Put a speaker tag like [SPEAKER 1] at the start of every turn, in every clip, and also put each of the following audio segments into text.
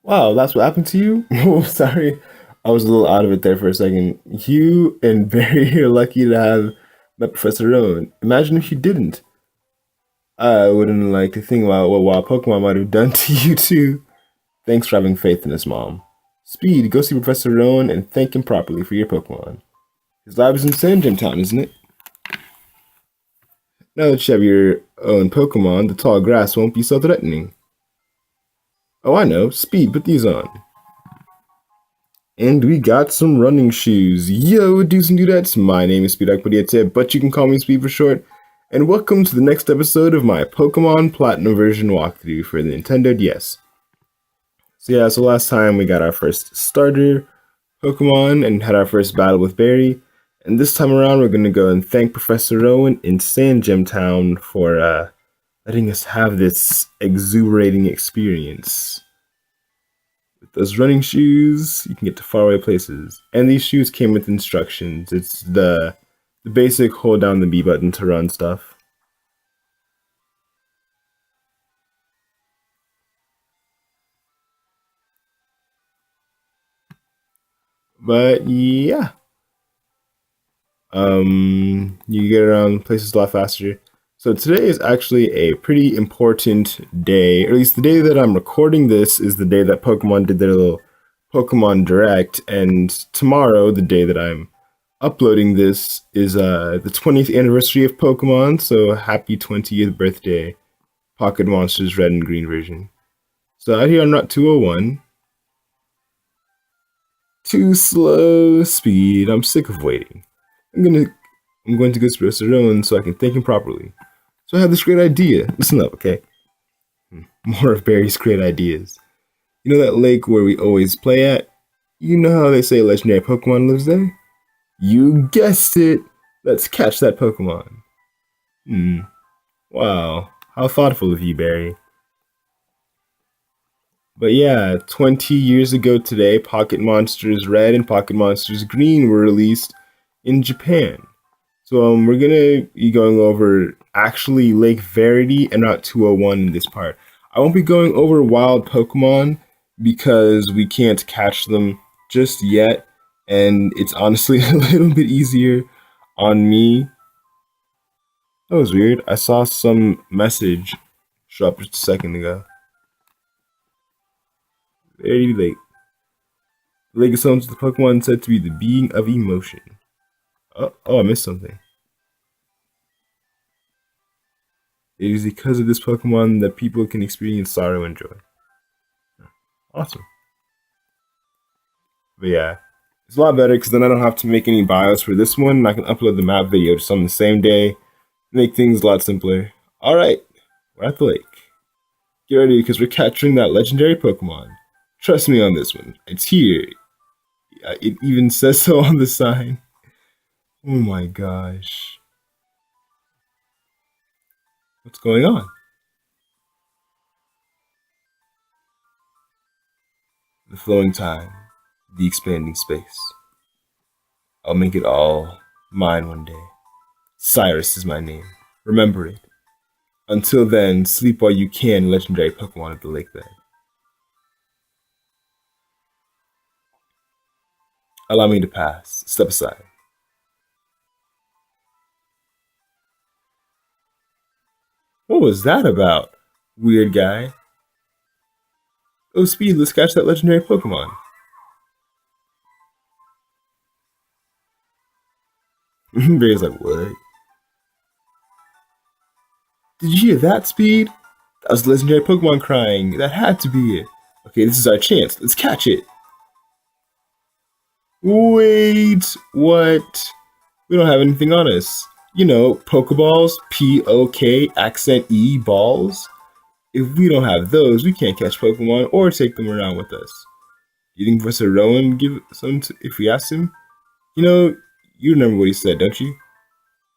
[SPEAKER 1] Wow, that's what happened to you? Oh, sorry. I was a little out of it there for a second. You and Barry are lucky to have met Professor Rowan. Imagine if you didn't. I wouldn't like to think about what wild Pokemon might have done to you too. Thanks for having faith in his mom. Speed, go see Professor Rowan and thank him properly for your Pokemon. His lab is in Sand Gym Town, isn't it? Now that you have your own Pokemon, the tall grass won't be so threatening. Oh, I know. Speed, put these on. And we got some running shoes. Yo, dudes and dudettes, my name is Speed Akpodiete, but you can call me Speed for short. And welcome to the next episode of my Pokemon Platinum version walkthrough for the Nintendo DS. So last time we got our first starter Pokemon and had our first battle with Barry. And this time around we're going to go and thank Professor Rowan in Sand Gem Town for letting us have this exuberating experience. With those running shoes, you can get to faraway places. And these shoes came with instructions. It's the basic hold down the B button to run stuff. But yeah. You get around places a lot faster. So today is actually a pretty important day, or at least the day that I'm recording this is the day that Pokemon did their little Pokemon Direct, and tomorrow, the day that I'm uploading this, is the 20th anniversary of Pokemon, so happy 20th birthday, Pocket Monsters Red and Green version. So out here on Route 201, too slow speed, I'm sick of waiting. I'm going to go to Professor Rowan so I can thank him properly. So I had this great idea. Listen up, okay? More of Barry's great ideas. You know that lake where we always play at? You know how they say a legendary Pokemon lives there? You guessed it! Let's catch that Pokemon. Wow. How thoughtful of you, Barry. But yeah, 20 years ago today, Pocket Monsters Red and Pocket Monsters Green were released in Japan. So we're gonna be going over actually Lake Verity and Route 201 in this part. I won't be going over wild Pokemon because we can't catch them just yet, and it's honestly a little bit easier on me. That was weird. I saw some message show up just a second ago. Verity Lake. The lake is home to the Pokemon said to be the being of emotion. Oh, I missed something. It is because of this Pokemon that people can experience sorrow and joy. Awesome. But yeah, it's a lot better because then I don't have to make any bios for this one. And I can upload the map video just on the same day. Make things a lot simpler. Alright, we're at the lake. Get ready because we're capturing that legendary Pokemon. Trust me on this one. It's here. It even says so on the sign. Oh my gosh. What's going on? The flowing time. The expanding space. I'll make it all mine one day. Cyrus is my name. Remember it. Until then, sleep while you can, legendary Pokemon at the lake bed. Allow me to pass. Step aside. What was that about, weird guy? Oh, Speed, let's catch that legendary Pokemon. Barry's like, what? Did you hear that, Speed? That was the legendary Pokemon crying. That had to be it. Okay, this is our chance. Let's catch it. Wait, what? We don't have anything on us. You know, Pokeballs, P-O-K, accent E, balls. If we don't have those, we can't catch Pokemon or take them around with us. You think Professor Rowan would give some if we asked him? You know, you remember what he said, don't you?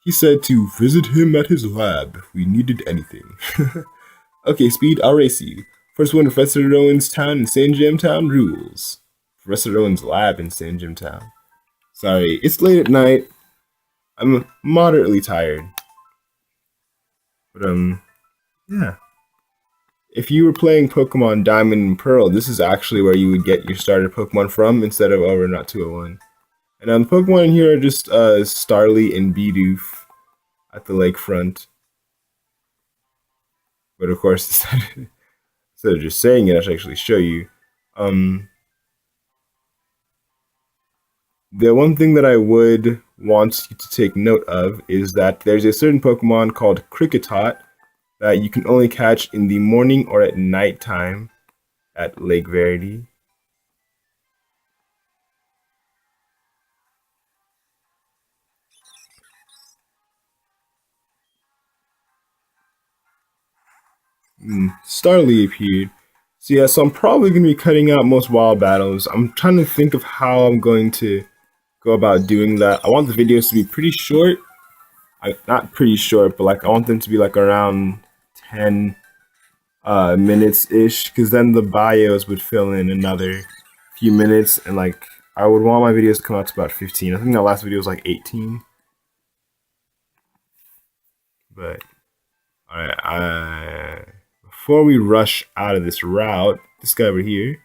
[SPEAKER 1] He said to visit him at his lab if we needed anything. Okay, Speed, I'll race you. First one, Professor Rowan's town in Sand Gem Town rules. Professor Rowan's lab in Sand Gem Town. Sorry, it's late at night. I'm moderately tired. But, yeah. if you were playing Pokemon Diamond and Pearl, this is actually where you would get your starter Pokemon from instead of over in Route 201. And the Pokemon in here are just Starly and Bidoof at the lakefront. But of course, instead of just saying it, I should actually show you. The one thing that I would want you to take note of is that there's a certain Pokemon called Kricketot that you can only catch in the morning or at nighttime at Lake Verity. Starly appeared. So yeah, so I'm probably going to be cutting out most wild battles. I'm trying to think of how I'm going to go about doing that. I want the videos to be pretty short. Not pretty short, but like I want them to be like around 10 minutes-ish, because then the bios would fill in another few minutes, and like I would want my videos to come out to about 15. I think that last video was like 18. But alright, before we rush out of this route, this guy over here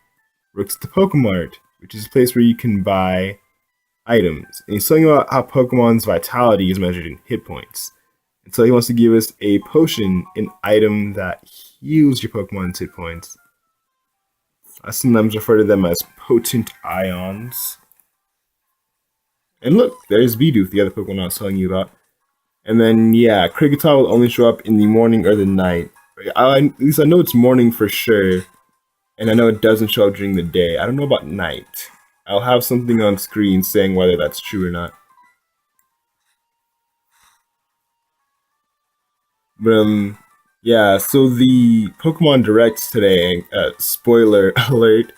[SPEAKER 1] works at the Pokemart, which is a place where you can buy items. And he's talking about how Pokemon's vitality is measured in hit points. And so he wants to give us a potion, an item that heals your Pokemon's hit points. I sometimes refer to them as potent ions. And look, there's Bidoof, the other Pokemon I was telling you about. And then, yeah, Kricketot will only show up in the morning or the night. At least I know it's morning for sure. And I know it doesn't show up during the day. I don't know about night. I'll have something on screen saying whether that's true or not. But, yeah, so the Pokemon Direct today, spoiler alert,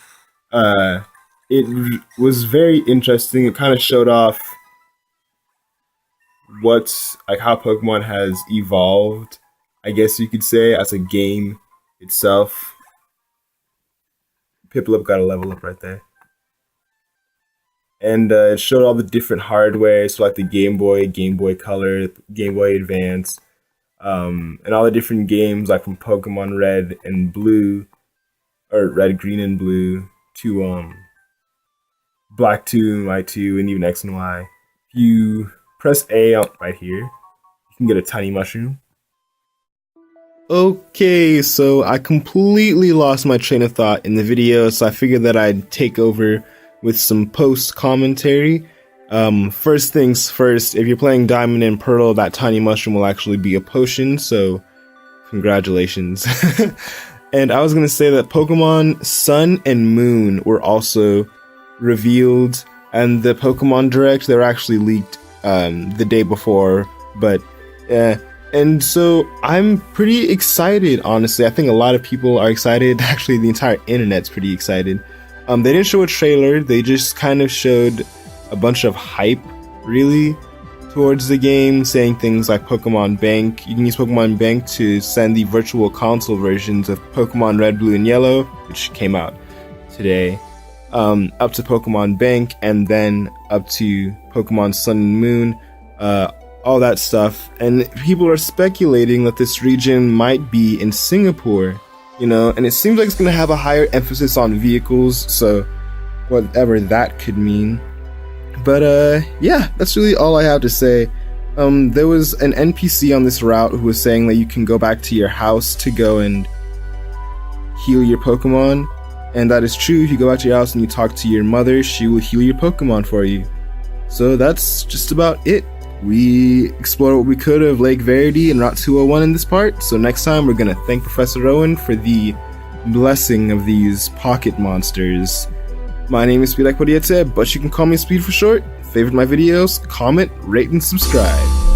[SPEAKER 1] it was very interesting. It kind of showed off how Pokemon has evolved, I guess you could say, as a game itself. Piplup got a level up right there. And it showed all the different hardware, so like the Game Boy, Game Boy Color, Game Boy Advance, and all the different games, like from Pokemon Red and Blue, or Red, Green, and Blue, to Black 2 and White 2, and even X and Y. If you press A right here, you can get a tiny mushroom. Okay, so I completely lost my train of thought in the video, so I figured that I'd take over with some post commentary. First things first, if you're playing Diamond and Pearl, that tiny mushroom will actually be a potion, so congratulations. And I was gonna say that Pokemon Sun and Moon were also revealed, and the Pokemon Direct, they were actually leaked the day before, but and so I'm pretty excited, honestly. I think a lot of people are excited. Actually, the entire internet's pretty excited. They didn't show a trailer, they just kind of showed a bunch of hype, really, towards the game, saying things like Pokemon Bank. You can use Pokemon Bank to send the virtual console versions of Pokemon Red, Blue, and Yellow, which came out today, up to Pokemon Bank, and then up to Pokemon Sun and Moon, all that stuff. And people are speculating that this region might be in Singapore, you know, and it seems like it's going to have a higher emphasis on vehicles, so whatever that could mean. But yeah, that's really all I have to say. There was an NPC on this route who was saying that you can go back to your house to go and heal your Pokemon, and that is true. If you go back to your house and you talk to your mother, she will heal your Pokemon for you. So that's just about it. We explored what we could of Lake Verity and Route 201 in this part, so next time we're gonna thank Professor Owen for the blessing of these pocket monsters. My name is Akpodiete, but you can call me Speed for short. Favorite my videos, comment, rate, and subscribe.